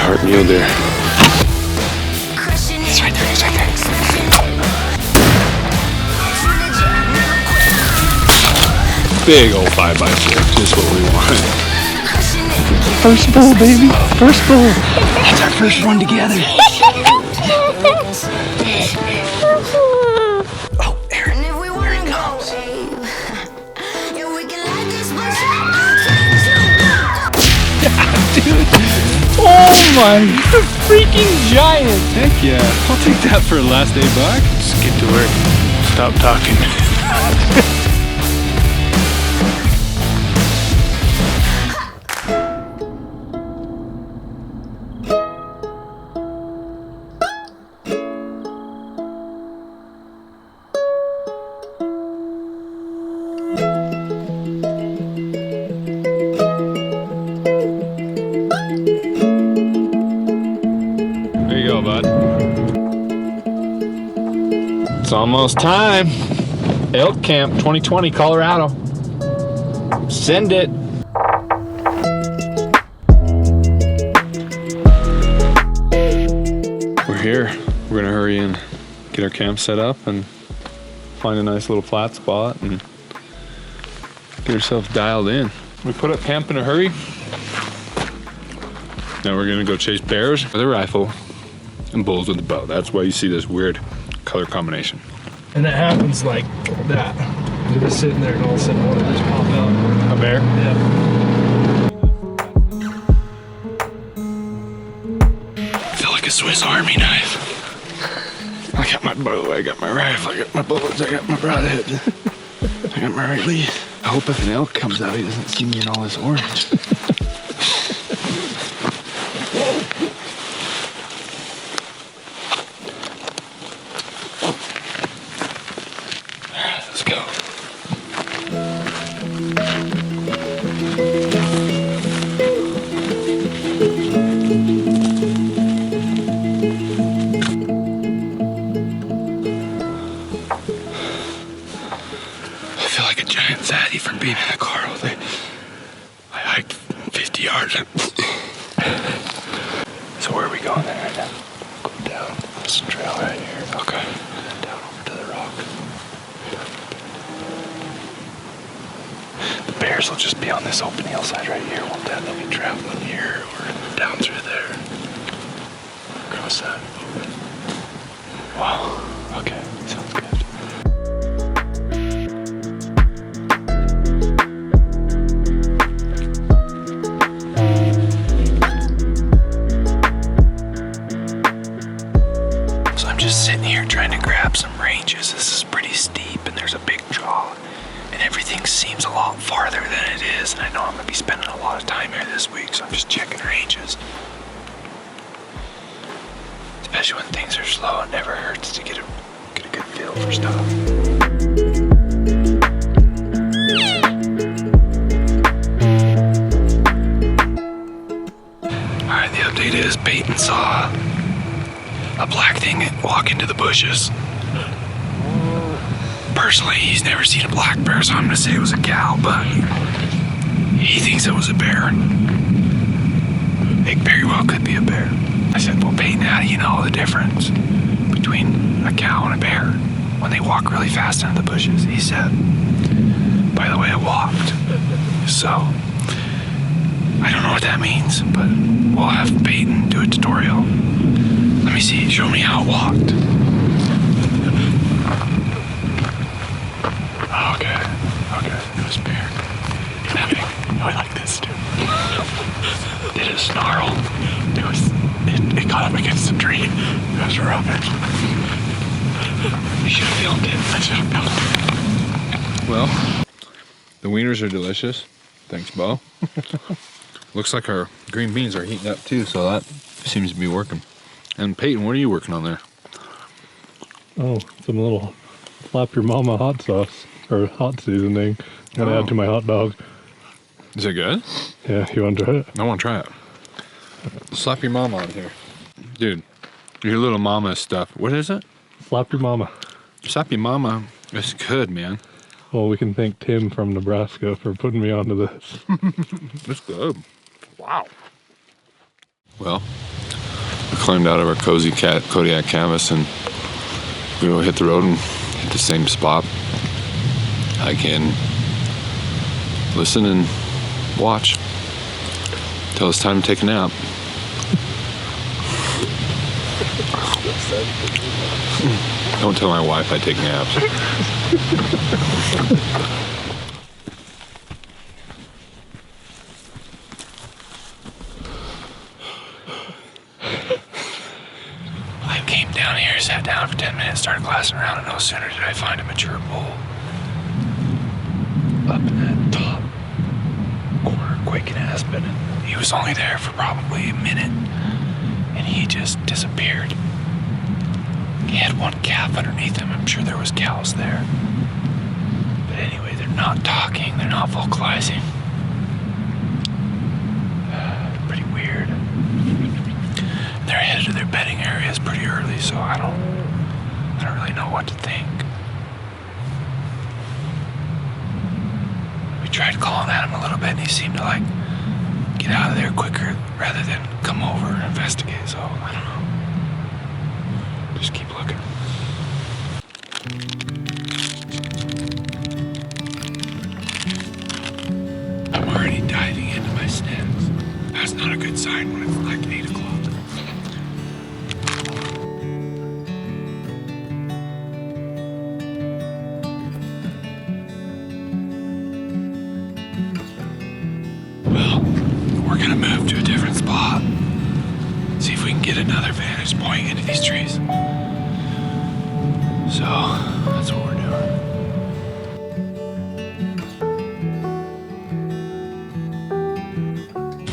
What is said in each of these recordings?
heart mule deer. He's right there, he's right there. Big old 5x6, just what we want. First bull, baby, first bull. That's our first one together. Oh, Erik, here he comes. Dude. Oh my, you're a freaking giant. Heck yeah, I'll take that for a last day buck. Let's get to work. Stop talking. It's almost time. Elk Camp 2020, Colorado. Send it. We're here. We're gonna hurry and get our camp set up and find a nice little flat spot and get ourselves dialed in. We put up camp in a hurry. Now we're gonna go chase bears with a rifle and bulls with a bow. That's why you see this weird color combination. And it happens like that. You're just sitting there and all of a sudden one just pop out. A bear? Yeah. I feel like a Swiss Army knife. I got my bow, I got my rifle, I got my bullets, I got my broadhead. I got my release. I hope if an elk comes out, he doesn't see me in all this orange. Let's go. I feel like a giant zaddy from being in the car all day. I hiked 50 yards. So where are we going then right now? Go down this trail right here. Okay. And down over to the rock. The bears will just be on this open hillside right here. Won't that? They'll be traveling here or down through there. Across that. Wow. Okay. Sounds good. So I'm just sitting here trying to grab some ranges. This is pretty steep and there's a big jaw. And everything seems a lot farther than it is. And I know I'm going to be spending a lot of time here this week, so I'm just checking ranges. Especially when things are slow, it never hurts to get a good feel for stuff. Alright, the update is Peyton saw a black thing walk into the bushes. Personally, he's never seen a black bear, so I'm gonna say it was a cow, but he thinks it was a bear. It very well could be a bear. I said, well, Peyton, how do you know the difference between a cow and a bear when they walk really fast into the bushes? He said, by the way it walked. So, I don't know what that means, but we'll have Peyton do a tutorial. Let me see, show me how it walked. Okay, it was bear. I like this too. Did it snarl? It got up against the tree. It was rough. You should have filmed it. I should have filmed it. Well, the wieners are delicious. Thanks, Bo. Looks like our green beans are heating up too, so that seems to be working. And Peyton, what are you working on there? Oh, some little slap your mama hot sauce or hot seasoning. I'm gonna add to my hot dog. Is it good? Yeah, you want to try it? I want to try it. Slap your mama on here. Dude, your little mama stuff. What is it? Slap your mama. Slap your mama. It's good, man. Well, we can thank Tim from Nebraska for putting me onto this. It's good. Wow. Well, climbed out of our cozy Kodiak canvas and we will hit the road and hit the same spot. I can listen and watch till it's time to take a nap. Don't tell my wife I take naps. I came down here, sat down for 10 minutes, started glassing around, and no sooner did I find a mature bull up in that top corner, quaking aspen. And he was only there for probably a minute, and he just disappeared. He had one calf underneath him. I'm sure there was cows there. But anyway, they're not talking, they're not vocalizing. Pretty weird. And they're headed to their bedding areas pretty early, so I don't really know what to think. We tried calling at him a little bit, and he seemed to like get out of there quicker rather than come over and investigate, so I don't know. Just keep looking. I'm already diving into my snacks. That's not a good sign when it's like 8 o'clock. Well, we're gonna move to a different spot. See if we can get another vantage point into these trees. So, that's what we're doing.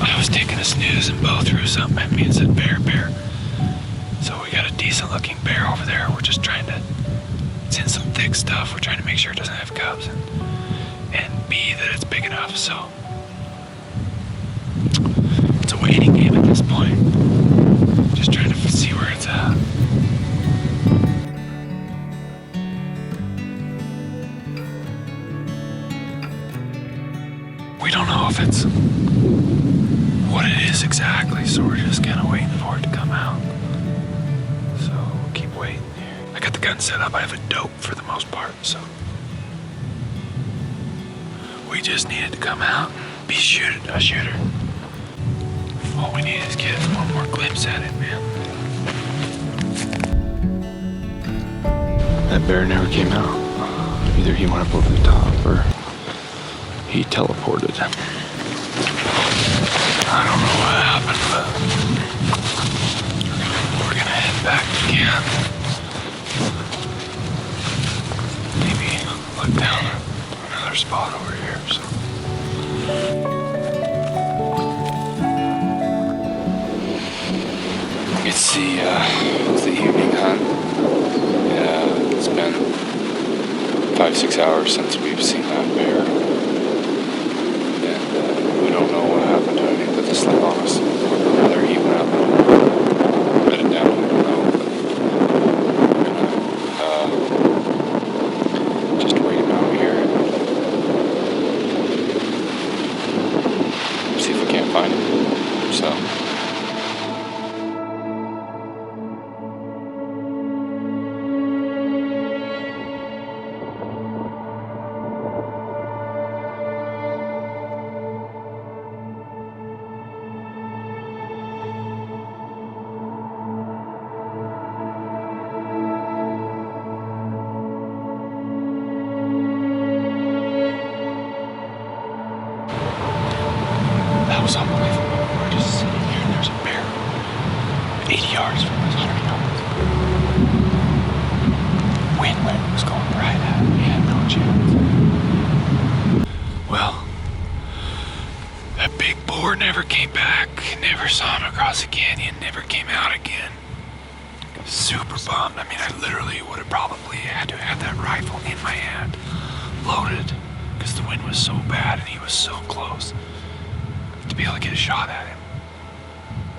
I was taking a snooze and Bo threw something at me and said bear, bear. So we got a decent looking bear over there. We're just trying to, it's in some thick stuff. We're trying to make sure it doesn't have cubs and B, that it's big enough, so. It's a waiting game at this point. Just trying to see where it's at. We don't know if it's what it is exactly, so we're just kind of waiting for it to come out. So we'll keep waiting here. I got the gun set up. I have a dope for the most part, so we just need it to come out and be a shooter. All we need is get one more glimpse at it, man. That bear never came out. Either he went up over the top or he teleported. I don't know what happened, but we're gonna head back again. Maybe look down another spot over here. So. It's the evening hunt. Yeah, it's been 5-6 hours since we've seen that bear. And we don't know what happened to him. He put the slip on us. Whether he went up and bedded down, I don't know. But we're gonna just wait him out here and see if we can't find him. So. That was unbelievable. We're just sitting here and there's a bear 80 yards from us, 100 yards. Wind was going right at it. We had no chance. Well, that big boar never came back. Never saw him across the canyon. Never came out again. Super bummed. I mean, I literally would have probably had to have that rifle in my hand, loaded, because the wind was so bad and he was so close to be able to get a shot at him.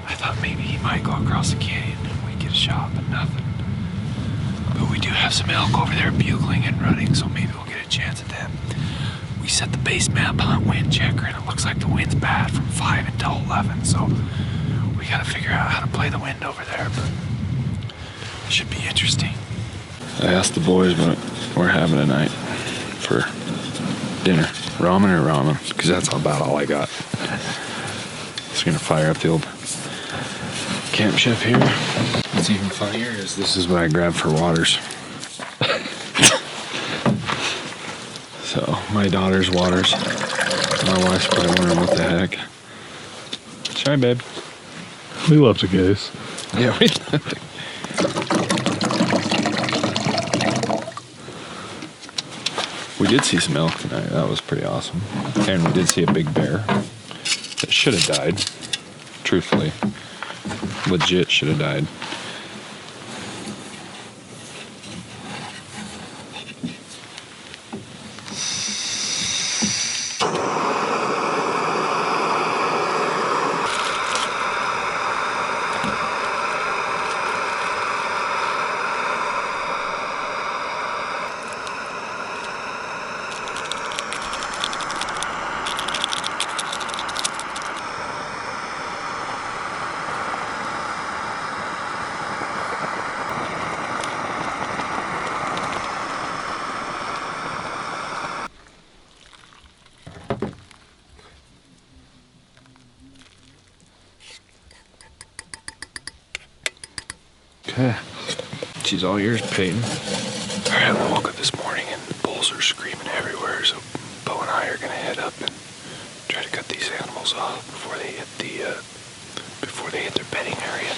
I thought maybe he might go across the canyon and we'd get a shot, but nothing. But we do have some elk over there bugling and running, so maybe we'll get a chance at them. We set the base map hunt wind checker, and it looks like the wind's bad from 5 until 11, so we We gotta figure out how to play the wind over there, but it should be interesting. I asked the boys what we're having tonight for dinner. Ramen or ramen? Because that's about all I got. Just gonna fire up the old Camp Chef here. What's even funnier is this is what I grabbed for waters. So, my daughter's waters. My wife's probably wondering what the heck. Sorry, babe. We left a case. Yeah, we left it. We did see some elk tonight. That was pretty awesome. And we did see a big bear that should have died. Truthfully. Legit should have died. Okay. She's all yours, Peyton. Alright, we woke up this morning and the bulls are screaming everywhere, so Bo and I are gonna head up and try to cut these animals off before they hit their bedding area.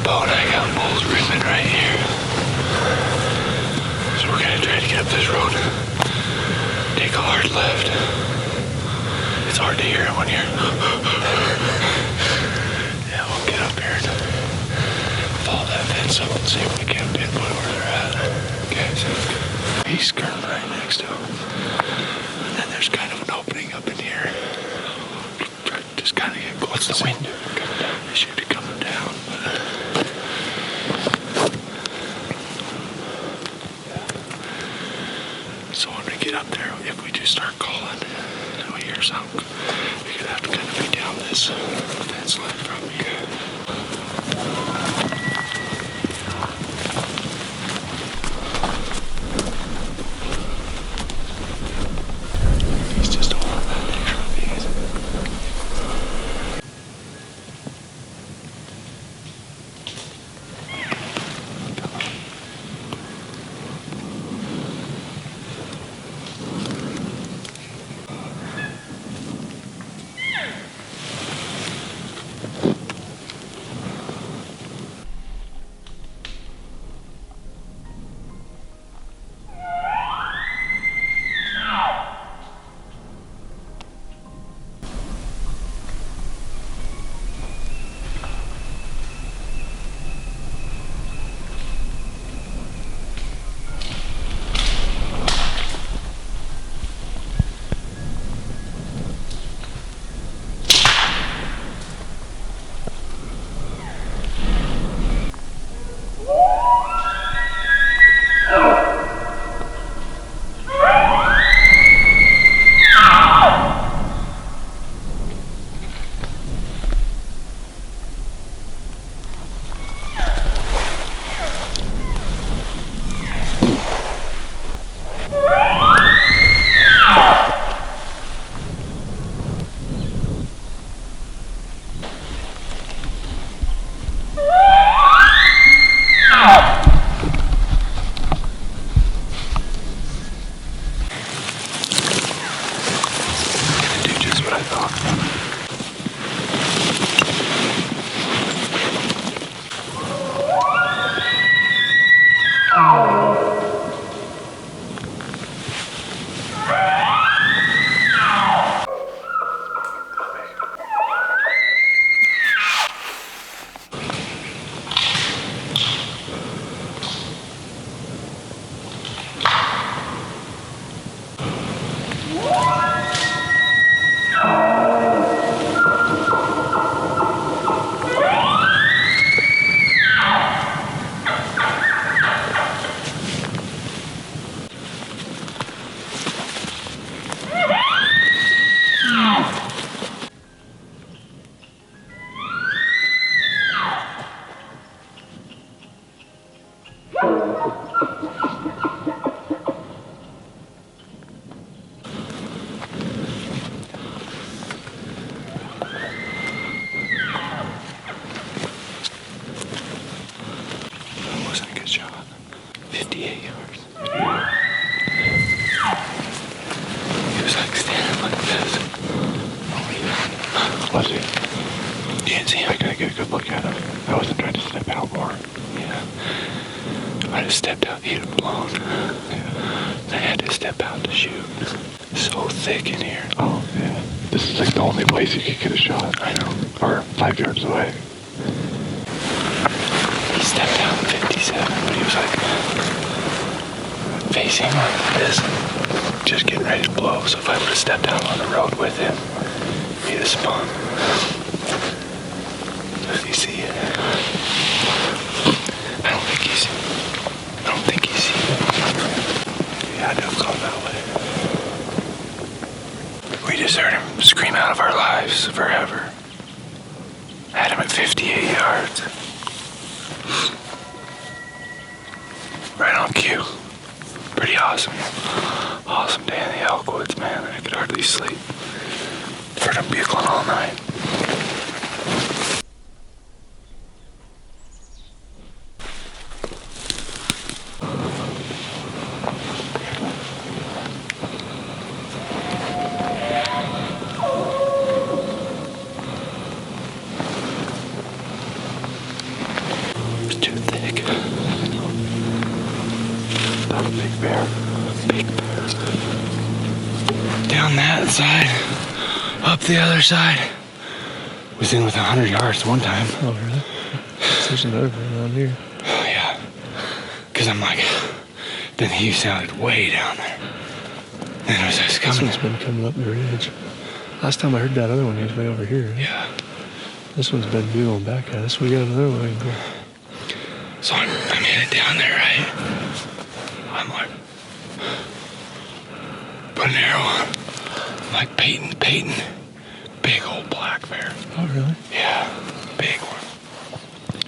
Bo and I got bulls ripping right here. So we're gonna try to get up this road, take a hard left. It's hard to hear it when you're... Yeah, we'll get up here and follow that fence up and see if we can pinpoint where they're at. Okay, so he's currently right next to him. And then there's kind of an opening up in here. Just kind of get close. What's the wind coming down? It should be coming down, but... So when we get up there, if we just start calling, and we hear something, you're gonna have to kind of be down this fence line from me. He's just holding that there from me. get a good look at him. I wasn't trying to step out more. Yeah. If I just stepped out, he'd have blown. Yeah. I had to step out to shoot. So thick in here. Oh, yeah. This is like the only place you could get a shot. I know. Or 5 yards away. He stepped out in 57, but he was like facing like this, just getting ready to blow. So if I would have stepped out on the road with him, he'd have spun. Does he see it? I don't think he's seen it. He had to have gone that way. We just heard him scream out of our lives forever. Had him at 58 yards. Right on cue. Pretty awesome. Awesome day in the elk woods, man. I could hardly sleep. Heard him bugling all night. It's too thick. That's a big bear. Big bear. Down that side, up the other side. Was in with 100 yards one time. Oh, really? There's another one around here. Oh, yeah. Because I'm like, then he sounded way down there. Then it was just This coming. one's been coming up the ridge. Last time I heard that other one, he was way over here. Yeah. This one's been bugling back at us. We got another one. So I'm headed down there, right? I'm like, put an arrow on. I'm like, Peyton. Big old black bear. Oh, really? Yeah, big one.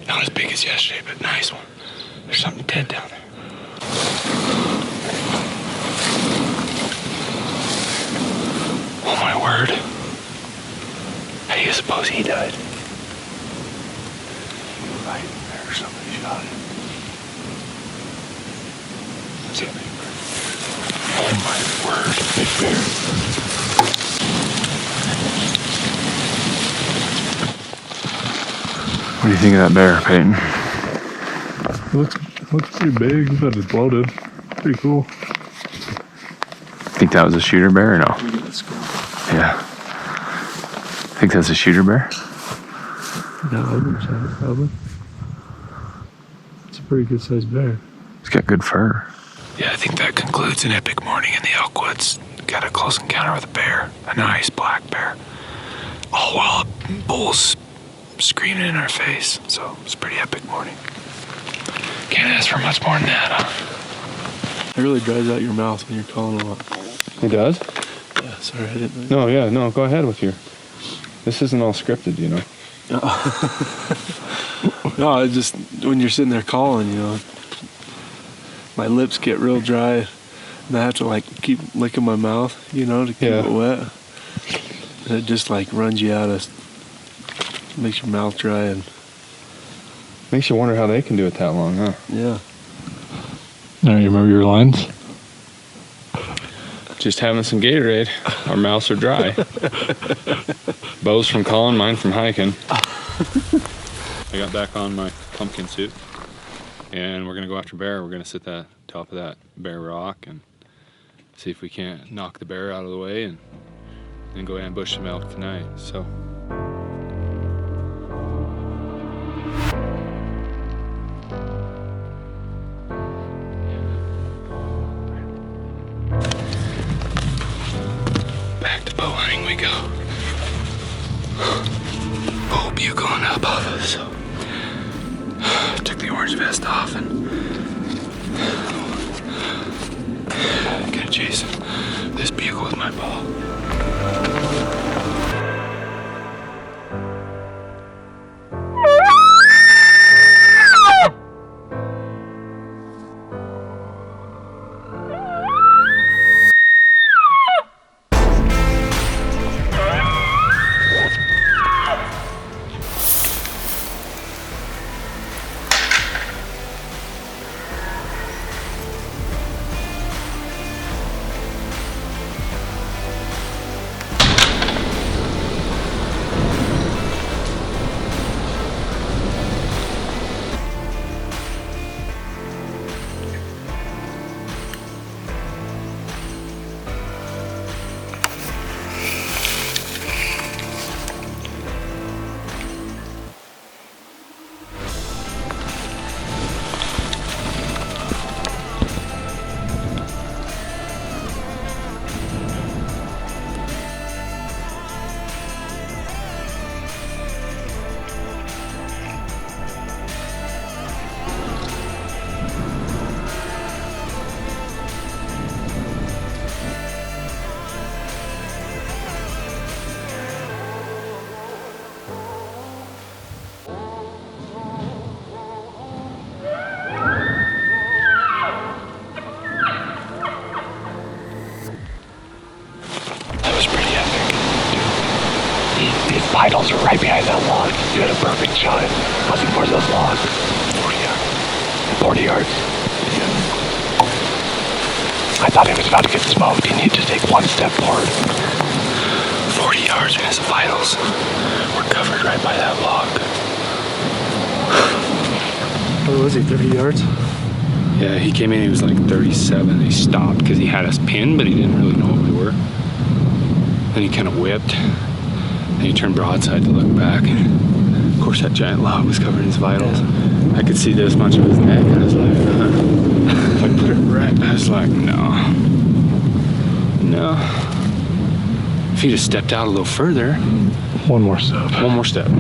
Not as big as yesterday, but nice one. There's something dead down there. Oh my word. How do you suppose he died? Right there, somebody shot him. That's a big bear. Oh my word, big bear. What do you think of that bear, Peyton? It looks pretty big, but it's bloated. Pretty cool. Think that was a shooter bear or no? Let's go. Yeah. Think that's a shooter bear? No, I wouldn't say it, probably. It's a pretty good sized bear. He's got good fur. Yeah, I think that concludes an epic morning in the elk woods. Got a close encounter with a bear, a nice black bear. All while a bull's screaming in our face. So it's a pretty epic morning. Can't ask for much more than that, huh? It really dries out your mouth when you're calling a lot. He does? Yeah, sorry, I didn't. No, yeah, no, go ahead with your... This isn't all scripted, you know. No, it's just when you're sitting there calling, you know, my lips get real dry, and I have to like keep licking my mouth, you know, to keep it wet. And it just like runs you out of, makes your mouth dry, and Makes you wonder how they can do it that long, huh? yeah. Now you remember your lines? Just having some Gatorade. Our mouths are dry. Bo's from calling, mine from hiking. I got back on my pumpkin suit, and we're gonna go after bear. We're gonna sit at the top of that bear rock and see if we can't knock the bear out of the way and then go ambush some elk tonight. So. Back to bow hunting we go. Bow bugling up of us. So took the orange vest off and gonna chase this bugle with my bow. vitals are right behind that log. You had a perfect shot. Was he towards those logs? 40 yards. 40 yards. Yeah. I thought he was about to get smoked. He needed to take one step forward. 40 yards and his vitals were covered right by that log. What was he, 30 yards? Yeah, he came in, he was like 37. He stopped because he had us pinned, but he didn't really know what we were. Then he kind of whipped, and he turned broadside to look back. And of course, that giant log was covering his vitals. I could see this much of his neck, and I was like, if I put it right, I was like, no. If he just stepped out a little further. One more step. One more step.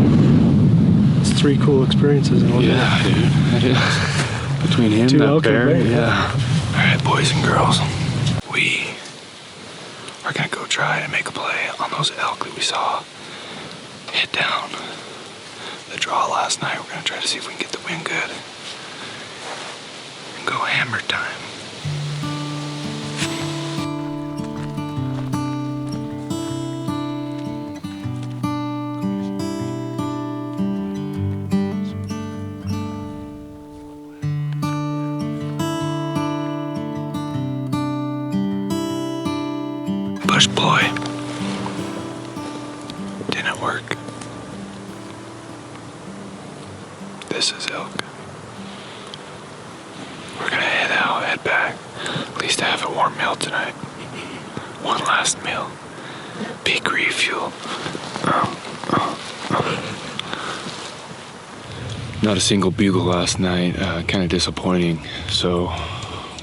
It's 3 cool experiences in one day. Yeah, dude, it is. Between him, 2 that elk and bear, bear. yeah. All right, boys and girls, we are gonna go try to make a play on those elk that we saw hit down the draw last night. We're gonna try to see if we can get the wind good and go hammer time. Push ploy. Didn't work. This is elk. We're gonna head back. At least have a warm meal tonight. One last meal. Peak refuel. Not a single bugle last night, kind of disappointing. So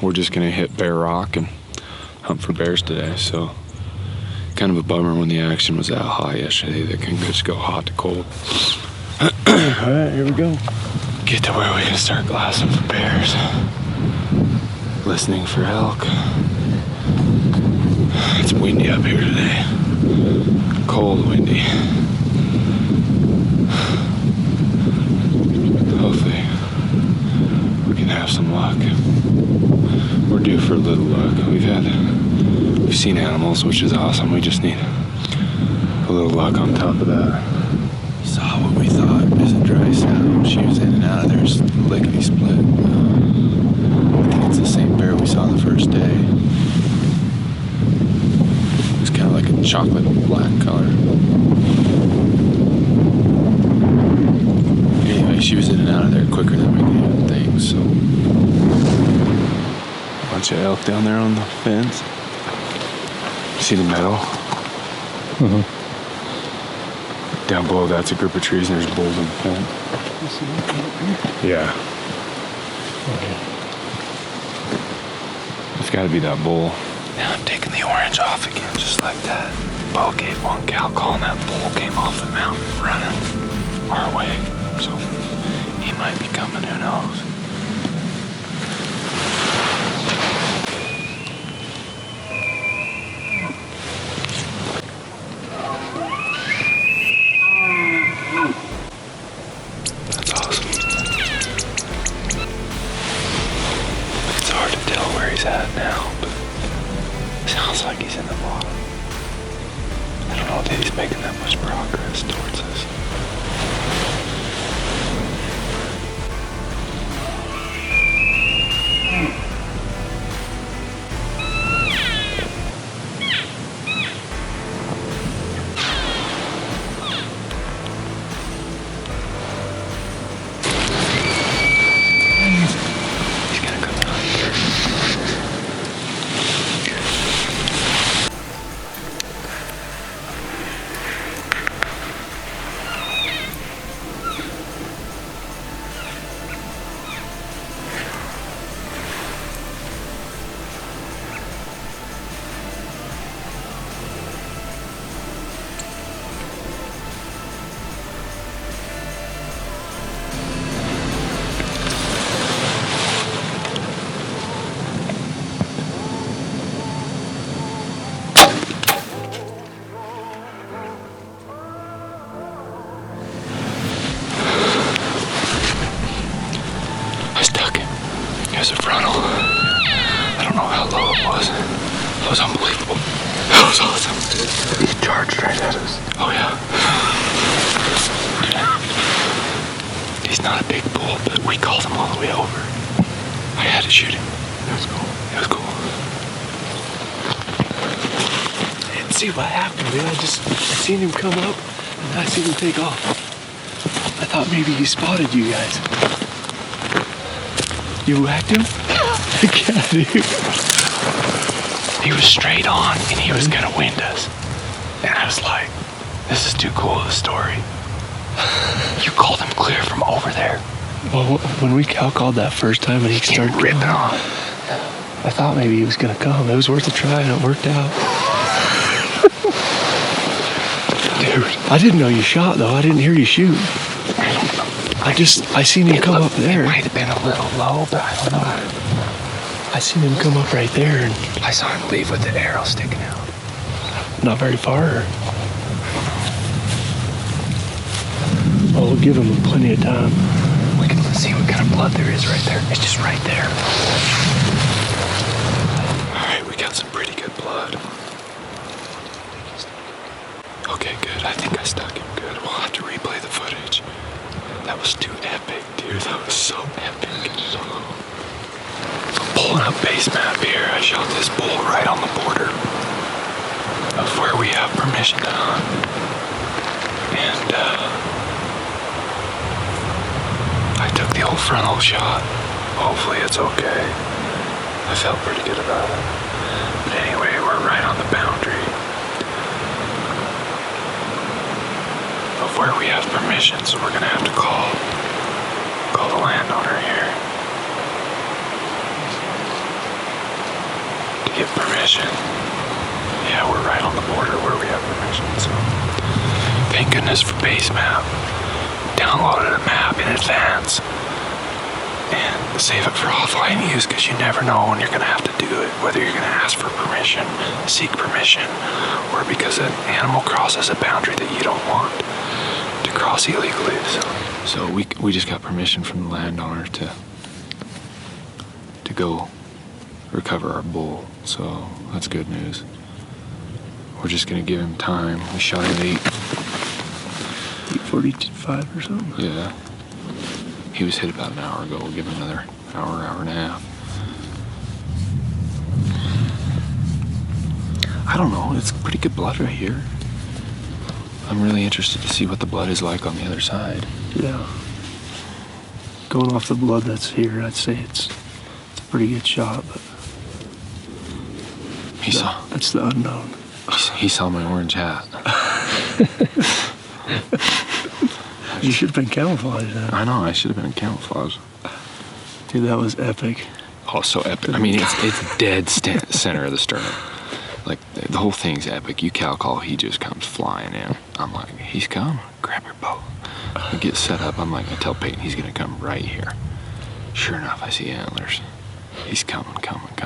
we're just gonna hit Bear Rock and hunt for bears today. So kind of a bummer when the action was that high yesterday. They can just go hot to cold. All right, here we go. Get to where we can start glassing for bears. Listening for elk. It's windy up here today. Cold windy. Hopefully we can have some luck. We're due for a little luck. We've seen animals, which is awesome. We just need a little luck on top of that. Saw what we thought is a dry sow. She was in and out of there, lickety split. I think it's the same bear we saw the first day. It was kind of like a chocolate black color. Anyway, she was in and out of there quicker than we could even think, so. A bunch of elk down there on the fence. See the meadow? Mm-hmm. Down below that's a group of trees and there's bulls in the fence. Yeah. It's gotta be that bull. Now I'm taking the orange off again, just like that. Bo gave one cow call and that bull came off the mountain running our way. So he might be coming, who knows? That's awesome. It's hard to tell where he's at now, but it sounds like he's in the bottom. I don't know that he's making that much progress towards us. He's gonna come out here. see what happened, dude. I seen him come up, and then I seen him take off. I thought maybe he spotted you guys. You whacked him? Yeah, dude. He was straight on, and he was gonna wind us. And I was like, this is too cool of a story. You called him clear from over there. Well, when we cow called that first time and he started ripping on, I thought maybe he was gonna come. It was worth a try, and it worked out. Dude, I didn't know you shot though. I didn't hear you shoot. I seen him come up there. It might have been a little low, but I don't know. I seen him come up right there, and I saw him leave with the arrow sticking out. not very far. Well, we'll give him plenty of time. We can see what kind of blood there is right there. It's just right there. Alright, we got some pretty good blood. Okay, good. I think I stuck him good. We'll have to replay the footage. That was too epic, dude. That was so epic. I'm pulling up base map here. I shot this bull right on the border of where we have permission to hunt. And I took the old frontal shot. Hopefully it's okay. I felt pretty good about it. But anyway, we're right on the boundary of where we have permission, so we're gonna have to call the landowner here to get permission. Yeah, we're right on the border where we have permission, so thank goodness for base map. Downloaded a map in advance and save it for offline use, because you never know when you're going to have to do it, whether you're going to ask for permission, seek permission, or because an animal crosses a boundary that you don't want to cross illegally. So we just got permission from the landowner to go recover our bull, so that's good news. We're just going to give him time. We shot him at 8:45 or something. Yeah. He was hit about an hour ago. We'll give him another hour and a half. I don't know. It's pretty good blood right here. I'm really interested to see what the blood is like on the other side. Yeah. Going off the blood that's here, I'd say it's a pretty good shot, but that's the unknown. He saw my orange hat. You should have been camouflaged then. I know, I should have been in camouflage. Dude, that was epic. Oh, so epic. I mean, it's dead center of the sternum. Like, the whole thing's epic. You cow call, he just comes flying in. I'm like, he's coming. Grab your bow. I get set up. I'm like, I tell Peyton he's going to come right here. Sure enough, I see antlers. He's coming. I'm like,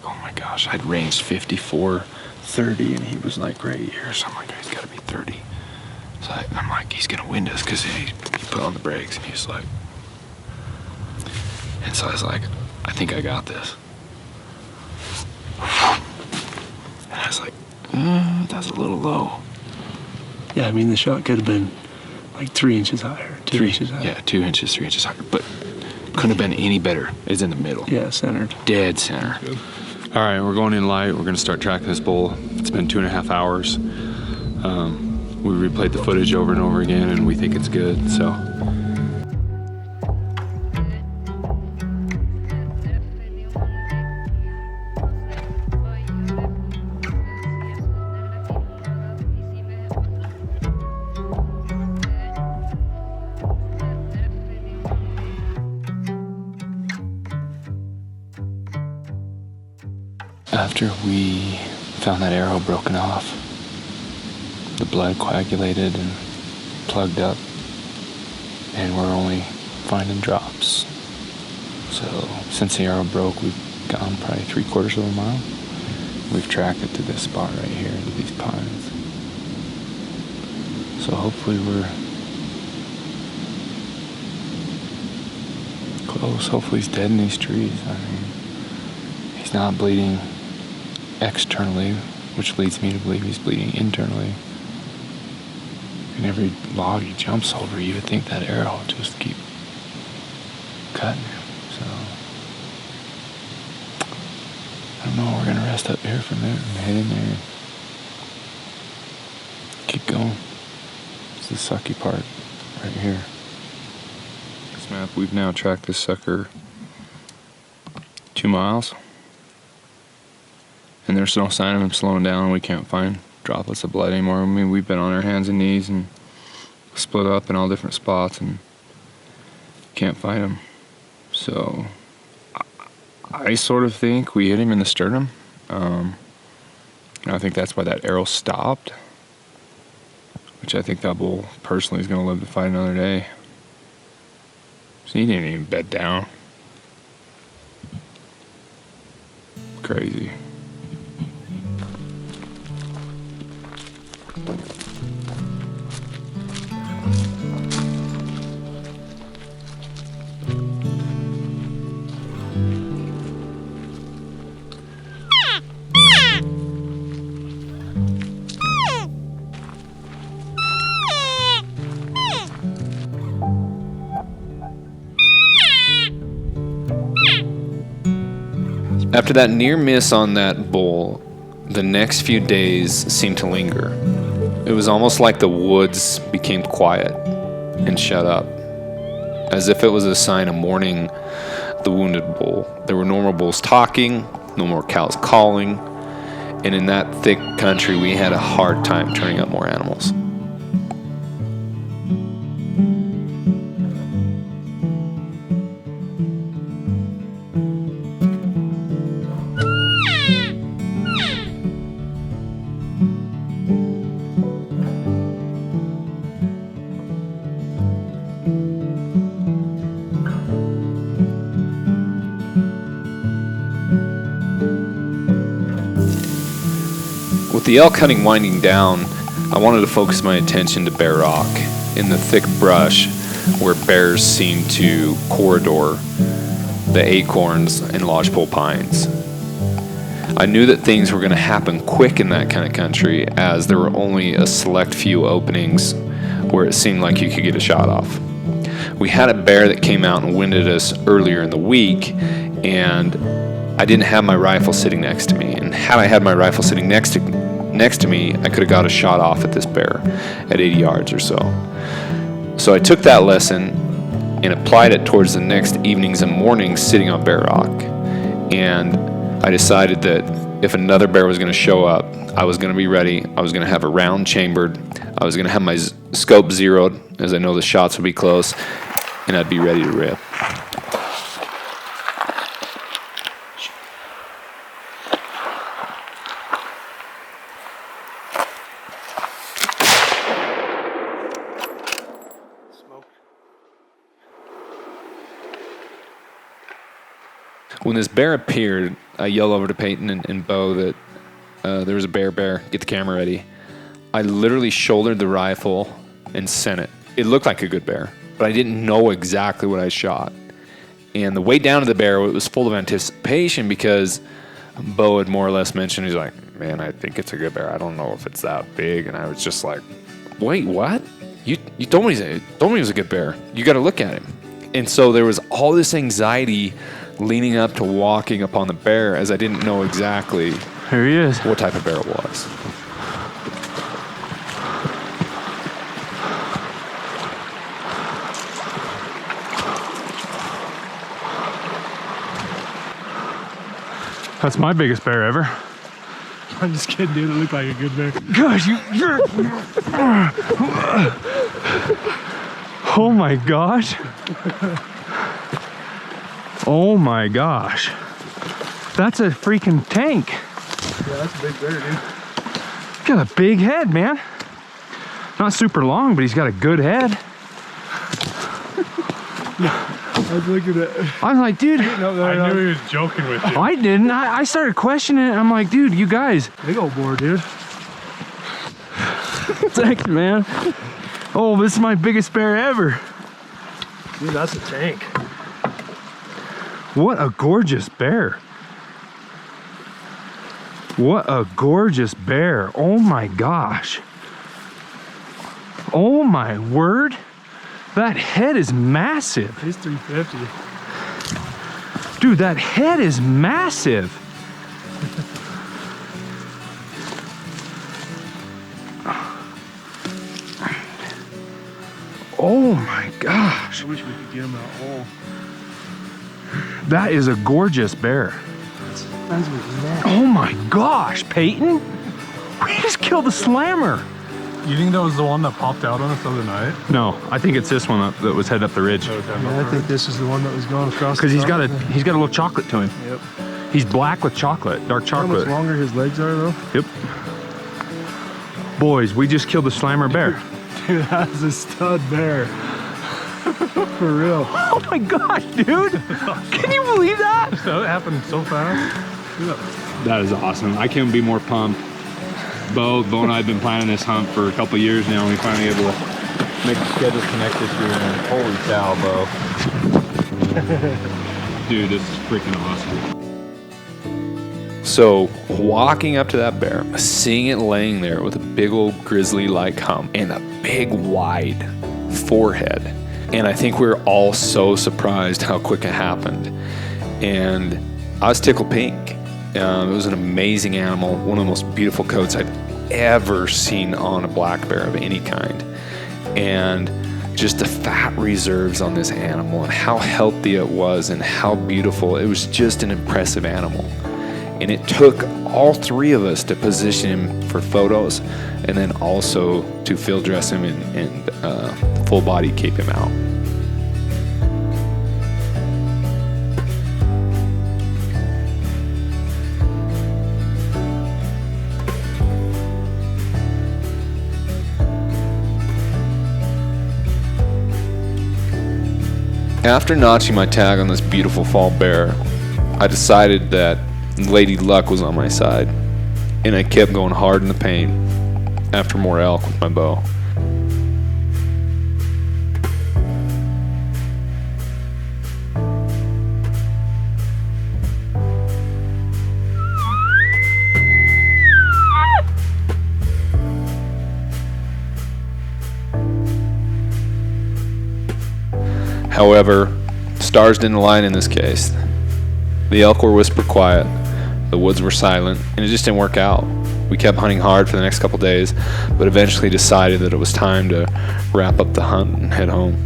oh my gosh. I'd ranged 54, 30, and he was like right here. So I'm like, he's got to be 30. So I'm like, he's going to wind us, because he put on the brakes, and he's like, and so I was like, I think I got this. And I was like, that's a little low. Yeah, I mean, the shot could have been like 3 inches higher, 2 inches higher. Yeah, 2 inches, 3 inches higher. But couldn't have been any better. It's in the middle. Yeah, centered. Dead center. All right, we're going in light. We're going to start tracking this bull. It's been 2.5 hours. We replayed the footage over and over again, and we think it's good, so. After we found that arrow broken off, the blood coagulated and plugged up, and we're only finding drops. So since the arrow broke, we've gone probably 3/4 of a mile. We've tracked it to this spot right here, to these pines. So hopefully we're close. Hopefully he's dead in these trees. I mean, he's not bleeding externally, which leads me to believe he's bleeding internally. And every log he jumps over, you would think that arrow would just keep cutting him. So I don't know. We're gonna rest up here for a minute and head in there, go. It's the sucky part right here. This map, we've now tracked this sucker 2 miles. And there's no sign of him slowing down. We can't find droplets of blood anymore. I mean, we've been on our hands and knees and split up in all different spots and can't find him. So I sort of think we hit him in the sternum. And I think that's why that arrow stopped, which I think that bull personally is going to live to fight another day. So he didn't even bed down. Crazy. After that near miss on that bull, the next few days seemed to linger. It was almost like the woods became quiet and shut up, as if it was a sign of mourning the wounded bull. There were no more bulls talking, no more cows calling, and in that thick country we had a hard time turning up more animals. With the elk hunting winding down, I wanted to focus my attention to Bear Rock, in the thick brush where bears seem to corridor the acorns and lodgepole pines. I knew that things were going to happen quick in that kind of country, as there were only a select few openings where it seemed like you could get a shot off. We had a bear that came out and winded us earlier in the week, and I didn't have my rifle sitting next to me. And had I had my rifle sitting next to me, I could have got a shot off at this bear at 80 yards or so. So I took that lesson and applied it towards the next evenings and mornings sitting on Bear Rock. And I decided that if another bear was going to show up, I was going to be ready. I was going to have a round chambered. I was going to have my scope zeroed, as I know the shots would be close, and I'd be ready to rip. When this bear appeared, I yelled over to Peyton and Bo that there was a bear, get the camera ready. I literally shouldered the rifle and sent it. It looked like a good bear, but I didn't know exactly what I shot. And the way down to the bear, it was full of anticipation because Bo had more or less mentioned, he's like, man, I think it's a good bear. I don't know if it's that big. And I was just like, wait, what? You told me he was a good bear. You got to look at him. And so there was all this anxiety leading up to walking upon the bear, as I didn't know exactly Here he is. what type of bear it was. That's my biggest bear ever. I'm just kidding, dude. It looked like a good bear. Gosh, you're... Oh my gosh. Oh my gosh. That's a freaking tank. Yeah, that's a big bear, dude. Got a big head, man. Not super long, but he's got a good head. I was looking at. I was like, dude. I knew he was joking with you. I didn't. I started questioning it. I'm like, dude, you guys. Big old boar, dude. Thanks, man. Oh, this is my biggest bear ever. Dude, that's a tank. What a gorgeous bear. What a gorgeous bear. Oh my gosh. Oh my word. That head is massive. He's 350. Dude, that head is massive. Oh my gosh. I wish we could get him out whole. That is a gorgeous bear. Oh my gosh, Peyton. We just killed a slammer. You think that was the one that popped out on us the other night? No, I think it's this one that was headed up the ridge. Yeah, I think this is the one that was going across. Because he's got a little chocolate to him. Yep. He's black with chocolate, dark How much chocolate. longer his legs are though? Yep. Boys, we just killed a slammer bear. Dude, that's a stud bear. For real. Oh my gosh, dude. Can you believe that? That happened so fast. That is awesome. I couldn't be more pumped. Bo and I have been planning this hunt for a couple of years now, and we finally able to make the schedule connect this year. And holy cow, Bo. Dude, this is freaking awesome. So walking up to that bear, seeing it laying there with a big old grizzly-like hump and a big wide forehead. And I think we were all so surprised how quick it happened. And I was tickled pink. It was an amazing animal, one of the most beautiful coats I've ever seen on a black bear of any kind. And just the fat reserves on this animal and how healthy it was and how beautiful. It was just an impressive animal. And it took all three of us to position him for photos and then also to field dress him and full body cape him out. After notching my tag on this beautiful fall bear, I decided that Lady Luck was on my side, and I kept going hard in the paint after more elk with my bow. However, stars didn't align in this case. The elk were whisper quiet, the woods were silent, and it just didn't work out. We kept hunting hard for the next couple days, but eventually decided that it was time to wrap up the hunt and head home.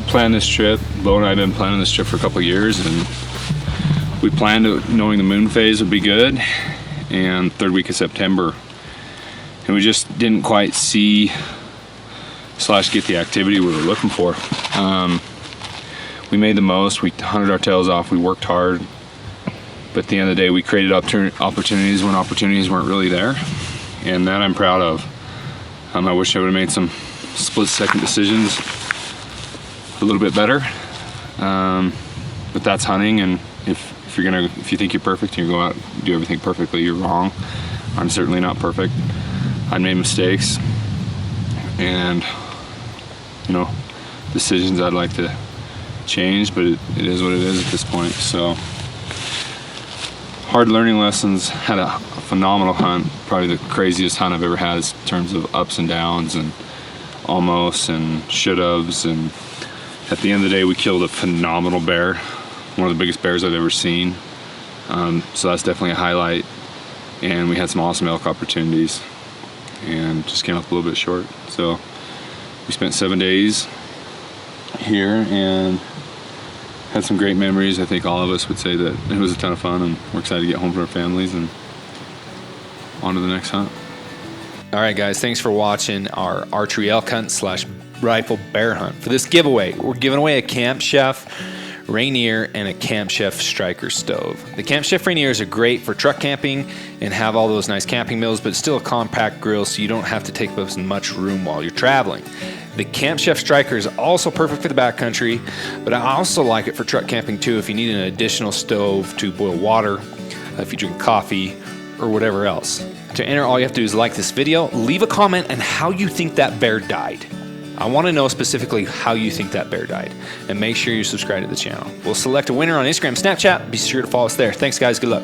Planned this trip. Bo and I have been planning this trip for a couple of years, and we planned it knowing the moon phase would be good and third week of September, and we just didn't quite see / get the activity we were looking for. We made the most. We hunted our tails off. We worked hard, but at the end of the day, we created opportunities when opportunities weren't really there, and that I'm proud of. I wish I would have made some split-second decisions a little bit better, but that's hunting. And if you think you're perfect and you go out and do everything perfectly, you're wrong. I'm certainly not perfect. I made mistakes, and decisions I'd like to change, but it is what it is at this point. So hard learning lessons. Had a phenomenal hunt, probably the craziest hunt I've ever had in terms of ups and downs and almost and should-haves. And at the end of the day, we killed a phenomenal bear, one of the biggest bears I've ever seen. So that's definitely a highlight. And we had some awesome elk opportunities and just came up a little bit short. So we spent 7 days here and had some great memories. I think all of us would say that it was a ton of fun, and we're excited to get home to our families and on to the next hunt. All right, guys, thanks for watching our archery elk hunt / rifle bear hunt. For this giveaway, we're giving away a Camp Chef Rainier and a Camp Chef Striker stove. The Camp Chef Rainiers are great for truck camping and have all those nice camping meals, but it's still a compact grill, so you don't have to take up as much room while you're traveling. The Camp Chef Striker is also perfect for the backcountry, but I also like it for truck camping too if you need an additional stove to boil water, if you drink coffee, or whatever else. To enter, all you have to do is like this video, leave a comment on how you think that bear died. I want to know specifically how you think that bear died, and make sure you subscribe to the channel. We'll select a winner on Instagram, Snapchat. Be sure to follow us there. Thanks, guys. Good luck.